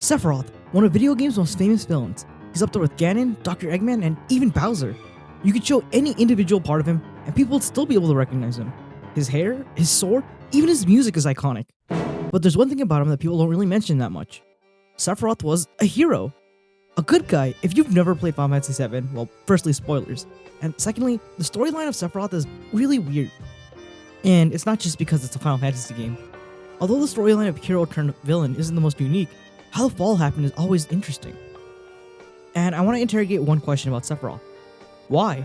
Sephiroth, one of video games' most famous villains. He's up there with Ganon, Dr. Eggman, and even Bowser. You could show any individual part of him, and people would still be able to recognize him. His hair, his sword, even his music is iconic. But there's one thing about him that people don't really mention that much. Sephiroth was a hero. A good guy. If you've never played Final Fantasy VII, well, firstly, spoilers. And secondly, the storyline of Sephiroth is really weird. And it's not just because it's a Final Fantasy game. Although the storyline of hero turned villain isn't the most unique, how the fall happened is always interesting. And I want to interrogate one question about Sephiroth. Why?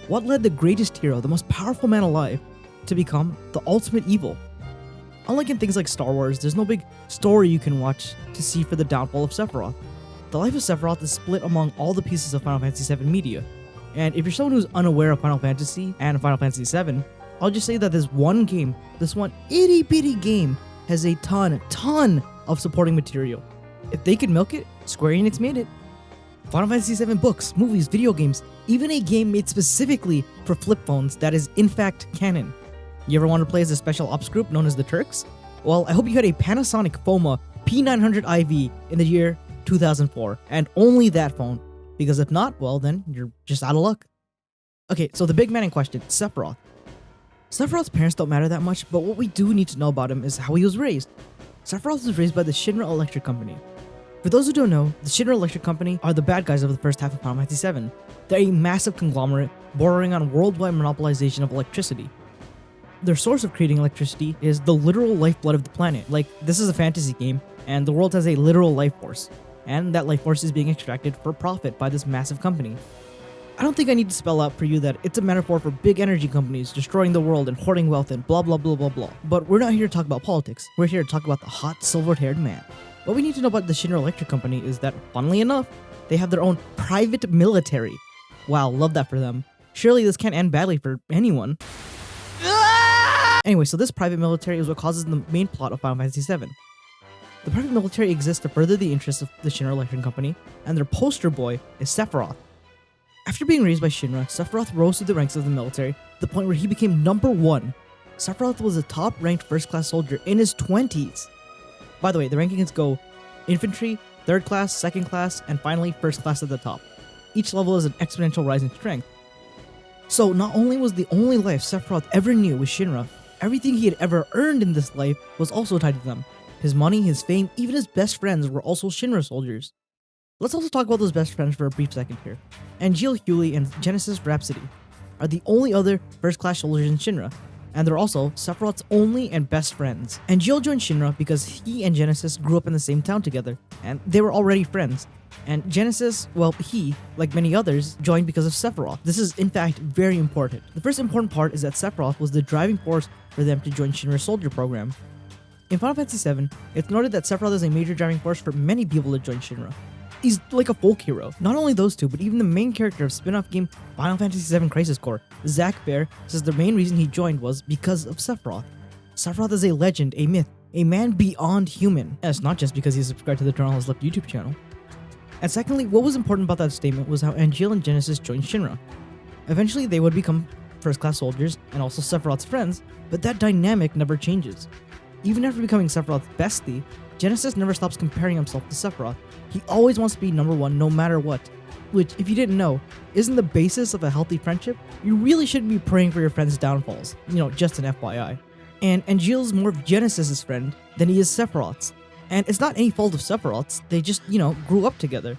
What led the greatest hero, the most powerful man alive, to become the ultimate evil? Unlike in things like Star Wars, there's no big story you can watch to see for the downfall of Sephiroth. The life of Sephiroth is split among all the pieces of Final Fantasy VII media. And if you're someone who's unaware of Final Fantasy and Final Fantasy VII, I'll just say that this one game, this one itty bitty game, has a ton of supporting material. If they could milk it, Square Enix made it. Final Fantasy VII books, movies, video games, even a game made specifically for flip phones that is in fact canon. You ever want to play as a special ops group known as the Turks? Well, I hope you had a Panasonic FOMA P900 IV in the year 2004, and only that phone, because if not, well then, you're just out of luck. Okay, so the big man in question, Sephiroth. Sephiroth's parents don't matter that much, but what we do need to know about him is how he was raised. Sephiroth was raised by the Shinra Electric Company. For those who don't know, the Shinra Electric Company are the bad guys of the first half of Final Fantasy VII. They're a massive conglomerate bordering on worldwide monopolization of electricity. Their source of creating electricity is the literal lifeblood of the planet. Like, this is a fantasy game, and the world has a literal life force, and that life force is being extracted for profit by this massive company. I don't think I need to spell out for you that it's a metaphor for big energy companies destroying the world and hoarding wealth and blah blah blah blah blah. But we're not here to talk about politics. We're here to talk about the hot silver-haired man. What we need to know about the Shinra Electric Company is that, funnily enough, they have their own private military. Wow, love that for them. Surely this can't end badly for anyone. Anyway, so this private military is what causes the main plot of Final Fantasy VII. The private military exists to further the interests of the Shinra Electric Company, and their poster boy is Sephiroth. After being raised by Shinra, Sephiroth rose through the ranks of the military to the point where he became number 1. Sephiroth was a top-ranked first-class soldier in his 20s. By the way, the rankings go infantry, 3rd class, 2nd class, and finally 1st class at the top. Each level is an exponential rise in strength. So not only was the only life Sephiroth ever knew was Shinra, everything he had ever earned in this life was also tied to them. His money, his fame, even his best friends were also Shinra soldiers. Let's also talk about those best friends for a brief second here. Angeal Hewley and Genesis Rhapsody are the only other first-class soldiers in Shinra, and they're also Sephiroth's only and best friends. Angeal joined Shinra because he and Genesis grew up in the same town together, and they were already friends. And Genesis, well, he, like many others, joined because of Sephiroth. This is, in fact, very important. The first important part is that Sephiroth was the driving force for them to join Shinra's soldier program. In Final Fantasy VII, it's noted that Sephiroth is a major driving force for many people to join Shinra. He's like a folk hero. Not only those two, but even the main character of spin-off game Final Fantasy VII Crisis Core, Zack Bear, says the main reason he joined was because of Sephiroth. Sephiroth is a legend, a myth, a man beyond human. And it's not just because he's subscribed to the Eternal Has Left YouTube channel. And secondly, what was important about that statement was how Angeal and Genesis joined Shinra. Eventually, they would become first-class soldiers and also Sephiroth's friends, but that dynamic never changes. Even after becoming Sephiroth's bestie, Genesis never stops comparing himself to Sephiroth. He always wants to be number 1 no matter what. Which, if you didn't know, isn't the basis of a healthy friendship. You really shouldn't be praying for your friend's downfalls. Just an FYI. And Angeal's more of Genesis' friend than he is Sephiroth's. And it's not any fault of Sephiroth's, they just, grew up together.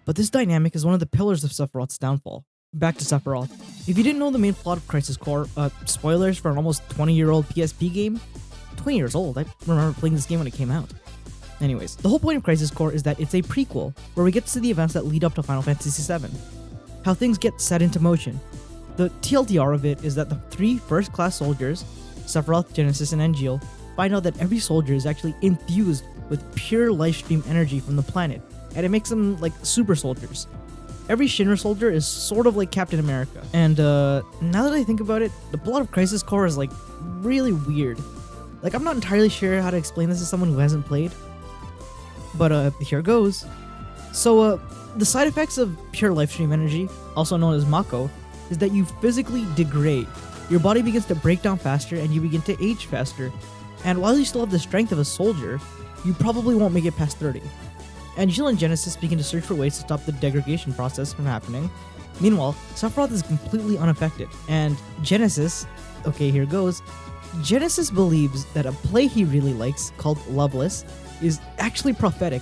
But this dynamic is one of the pillars of Sephiroth's downfall. Back to Sephiroth. If you didn't know the main plot of Crisis Core, spoilers for an almost 20-year-old PSP game? 20 years old, I remember playing this game when it came out. Anyways, the whole point of Crisis Core is that it's a prequel, where we get to see the events that lead up to Final Fantasy VII. How things get set into motion. The TLDR of it is that the 3 first-class soldiers, Sephiroth, Genesis, and Angeal, find out that every soldier is actually infused with pure lifestream energy from the planet, and it makes them like super soldiers. Every Shinra soldier is sort of like Captain America. And now that I think about it, the plot of Crisis Core is like really weird. Like, I'm not entirely sure how to explain this to someone who hasn't played, but here goes. So the side effects of pure lifestream energy, also known as Mako, is that you physically degrade. Your body begins to break down faster and you begin to age faster. And while you still have the strength of a soldier, you probably won't make it past 30. Angel and Genesis begin to search for ways to stop the degradation process from happening. Meanwhile, Sephiroth is completely unaffected, and Genesis, okay, here goes. Genesis believes that a play he really likes, called Loveless, is actually prophetic,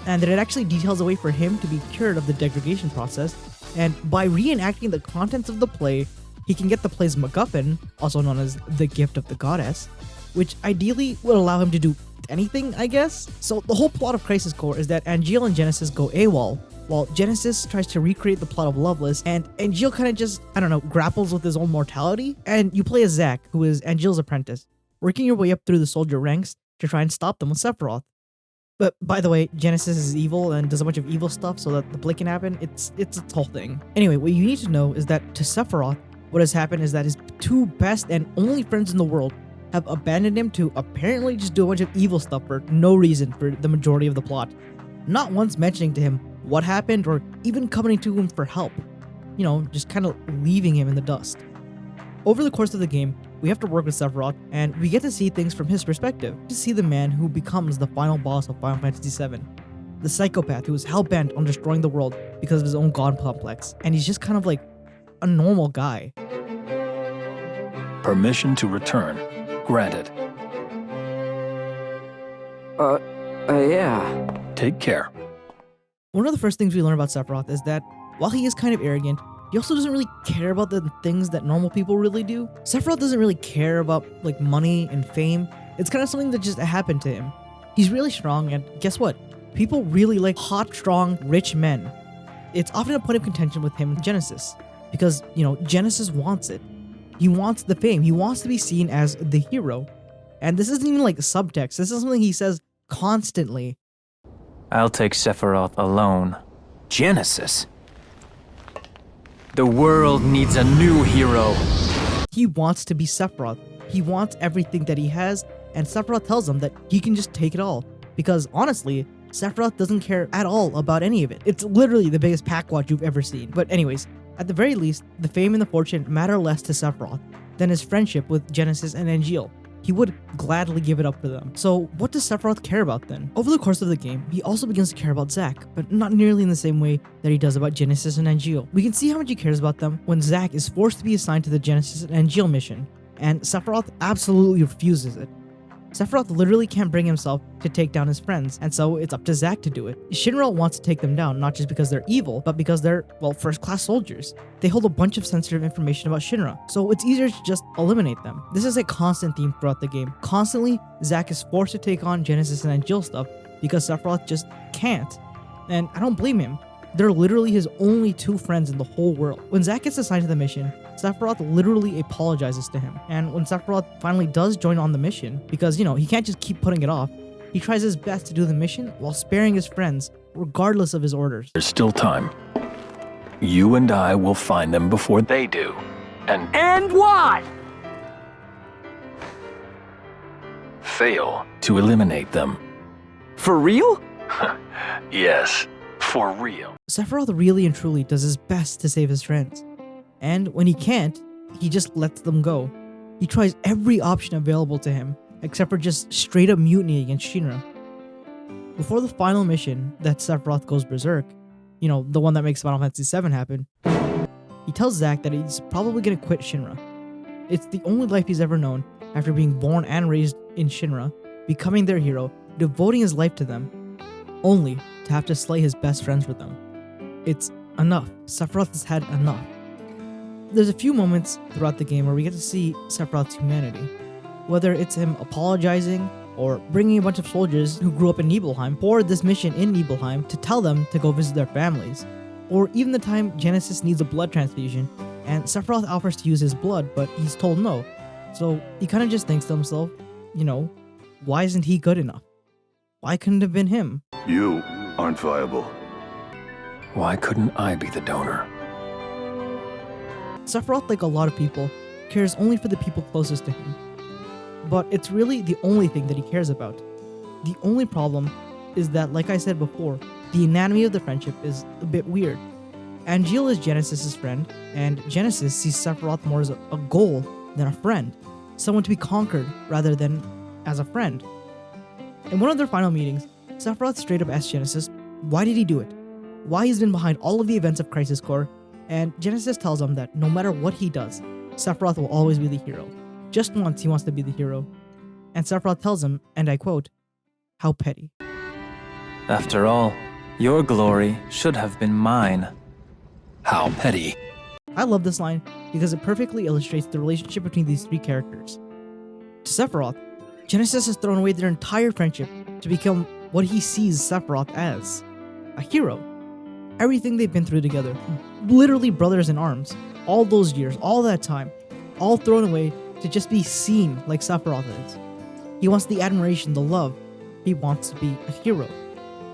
and that it actually details a way for him to be cured of the degradation process, and by reenacting the contents of the play, he can get the play's MacGuffin, also known as the Gift of the Goddess, which ideally would allow him to do anything, I guess? So the whole plot of Crisis Core is that Angel and Genesis go AWOL, while Genesis tries to recreate the plot of Loveless, and Angel kind of just, I don't know, grapples with his own mortality, and you play as Zack, who is Angel's apprentice, working your way up through the soldier ranks to try and stop them with Sephiroth. But by the way, Genesis is evil and does a bunch of evil stuff so that the play can happen. It's its whole thing. Anyway, what you need to know is that to Sephiroth, what has happened is that his two best and only friends in the world have abandoned him to apparently just do a bunch of evil stuff for no reason for the majority of the plot. Not once mentioning to him what happened or even coming to him for help. You know, just kind of leaving him in the dust. Over the course of the game, we have to work with Sephiroth, and we get to see things from his perspective, to see the man who becomes the final boss of Final Fantasy VII. The psychopath who is hell-bent on destroying the world because of his own god complex, and he's just kind of like a normal guy. Permission to return. Granted. Yeah. Take care. One of the first things we learn about Sephiroth is that, while he is kind of arrogant, he also doesn't really care about the things that normal people really do. Sephiroth doesn't really care about like money and fame. It's kind of something that just happened to him. He's really strong, and guess what? People really like hot, strong, rich men. It's often a point of contention with him and Genesis, because, you know, Genesis wants it. He wants the fame. He wants to be seen as the hero. And this isn't even like subtext. This is something he says constantly. I'll take Sephiroth alone. Genesis? The world needs a new hero. He wants to be Sephiroth. He wants everything that he has, and Sephiroth tells him that he can just take it all. Because honestly, Sephiroth doesn't care at all about any of it. It's literally the biggest packwatch you've ever seen. But anyways, at the very least, the fame and the fortune matter less to Sephiroth than his friendship with Genesis and Angel. He would gladly give it up for them. So what does Sephiroth care about then? Over the course of the game, he also begins to care about Zack, but not nearly in the same way that he does about Genesis and Angel. We can see how much he cares about them when Zack is forced to be assigned to the Genesis and Angel mission, and Sephiroth absolutely refuses it. Sephiroth literally can't bring himself to take down his friends, and so it's up to Zack to do it. Shinra wants to take them down, not just because they're evil, but because they're, well, first-class soldiers. They hold a bunch of sensitive information about Shinra, so it's easier to just eliminate them. This is a constant theme throughout the game. Constantly, Zack is forced to take on Genesis and Angel stuff because Sephiroth just can't. And I don't blame him. They're literally his only two friends in the whole world. When Zack gets assigned to the mission, Sephiroth literally apologizes to him. And when Sephiroth finally does join on the mission, because, you know, he can't just keep putting it off, he tries his best to do the mission while sparing his friends, regardless of his orders. There's still time. You and I will find them before they do. And what? Fail to eliminate them. For real? Yes, for real. Sephiroth really and truly does his best to save his friends. And when he can't, he just lets them go. He tries every option available to him, except for just straight up mutiny against Shinra. Before the final mission that Sephiroth goes berserk, you know, the one that makes Final Fantasy VII happen, he tells Zack that he's probably gonna quit Shinra. It's the only life he's ever known after being born and raised in Shinra, becoming their hero, devoting his life to them, only to have to slay his best friends with them. It's enough. Sephiroth has had enough. There's a few moments throughout the game where we get to see Sephiroth's humanity. Whether it's him apologizing or bringing a bunch of soldiers who grew up in Nibelheim for this mission in Nibelheim to tell them to go visit their families. Or even the time Genesis needs a blood transfusion and Sephiroth offers to use his blood, but he's told no. So he kind of just thinks to himself, you know, why isn't he good enough? Why couldn't it have been him? You aren't viable. Why couldn't I be the donor? Sephiroth, like a lot of people, cares only for the people closest to him. But it's really the only thing that he cares about. The only problem is that, like I said before, the anatomy of the friendship is a bit weird. Angel is Genesis' friend, and Genesis sees Sephiroth more as a goal than a friend, someone to be conquered rather than as a friend. In one of their final meetings, Sephiroth straight up asks Genesis Why did he do it? Why he's been behind all of the events of Crisis Core, and Genesis tells him that no matter what he does, Sephiroth will always be the hero. Just once he wants to be the hero. And Sephiroth tells him, and I quote, "How petty." After all, your glory should have been mine. How petty. I love this line because it perfectly illustrates the relationship between these three characters. To Sephiroth, Genesis has thrown away their entire friendship to become what he sees Sephiroth as, a hero. Everything they've been through together, literally brothers in arms, all those years, all that time, all thrown away to just be seen like Sephiroth is. He wants the admiration, the love. He wants to be a hero.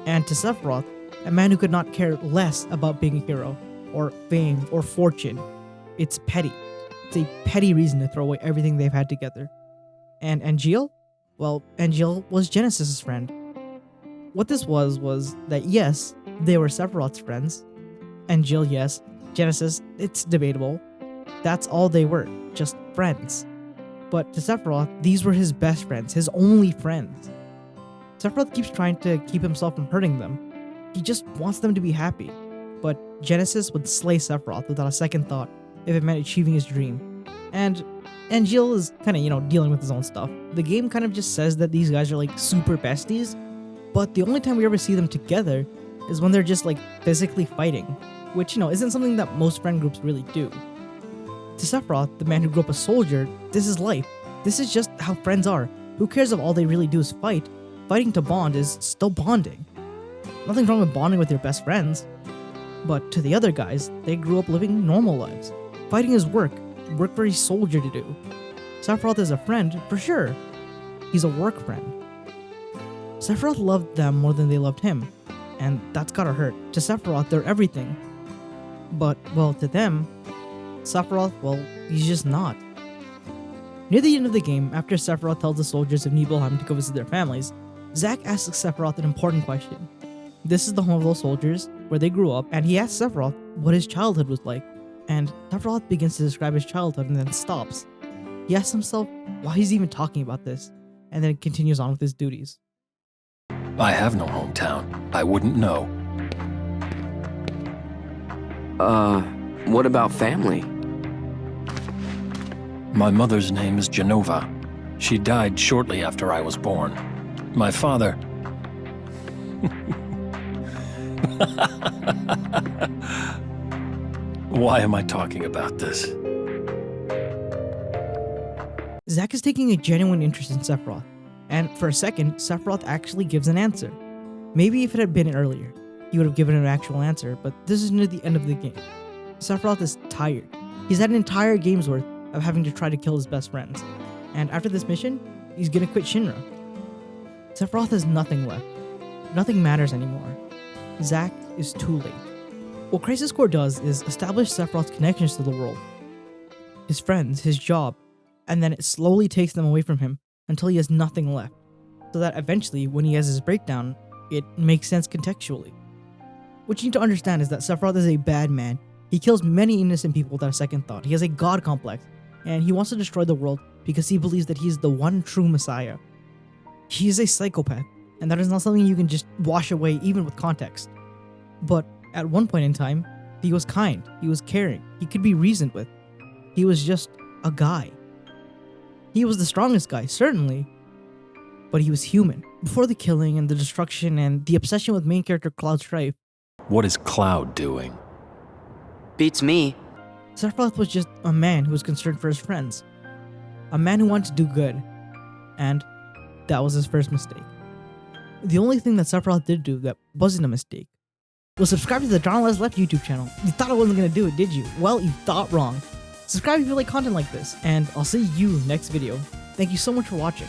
And to Sephiroth, a man who could not care less about being a hero, or fame, or fortune, it's petty. It's a petty reason to throw away everything they've had together. And Angeal? Well, Angeal was Genesis' friend. What this was that yes, they were Sephiroth's friends. Angeal, yes. Genesis, it's debatable. That's all they were, just friends. But to Sephiroth, these were his best friends, his only friends. Sephiroth keeps trying to keep himself from hurting them. He just wants them to be happy. But Genesis would slay Sephiroth without a second thought if it meant achieving his dream. And Angeal is kind of, dealing with his own stuff. The game kind of just says that these guys are like super besties, but the only time we ever see them together is when they're just like physically fighting, which, isn't something that most friend groups really do. To Sephiroth, the man who grew up a soldier, this is life. This is just how friends are. Who cares if all they really do is fight? Fighting to bond is still bonding. Nothing wrong with bonding with your best friends. But to the other guys, they grew up living normal lives. Fighting is work for a soldier to do. Sephiroth is a friend, for sure. He's a work friend. Sephiroth loved them more than they loved him, and that's gotta hurt. To Sephiroth, they're everything. But, well, to them, Sephiroth, well, he's just not. Near the end of the game, after Sephiroth tells the soldiers of Nibelheim to go visit their families, Zack asks Sephiroth an important question. This is the home of those soldiers, where they grew up, and he asks Sephiroth what his childhood was like. And Sephiroth begins to describe his childhood and then stops. He asks himself why he's even talking about this, and then continues on with his duties. I have no hometown. I wouldn't know. What about family? My mother's name is Genova. She died shortly after I was born. My father... Why am I talking about this? Zack is taking a genuine interest in Sephiroth, and for a second, Sephiroth actually gives an answer. Maybe if it had been earlier, he would have given an actual answer, but this is near the end of the game. Sephiroth is tired. He's had an entire game's worth of having to try to kill his best friends, and after this mission, he's gonna quit Shinra. Sephiroth has nothing left. Nothing matters anymore. Zack is too late. What Crisis Core does is establish Sephiroth's connections to the world, his friends, his job, and then it slowly takes them away from him until he has nothing left, so that eventually, when he has his breakdown, it makes sense contextually. What you need to understand is that Sephiroth is a bad man. He kills many innocent people without a second thought. He has a god complex, and he wants to destroy the world because he believes that he's the one true messiah. He is a psychopath, and that is not something you can just wash away even with context. But at one point in time, he was kind, he was caring, he could be reasoned with. He was just a guy. He was the strongest guy, certainly, but he was human. Before the killing and the destruction and the obsession with main character Cloud Strife, What is Cloud doing? Beats me. Sephiroth was just a man who was concerned for his friends. A man who wanted to do good. And that was his first mistake. The only thing that Sephiroth did do that wasn't a mistake was subscribe to the John Les Left YouTube channel. You thought I wasn't gonna do it, did you? Well, you thought wrong. Subscribe if you like content like this, and I'll see you next video. Thank you so much for watching.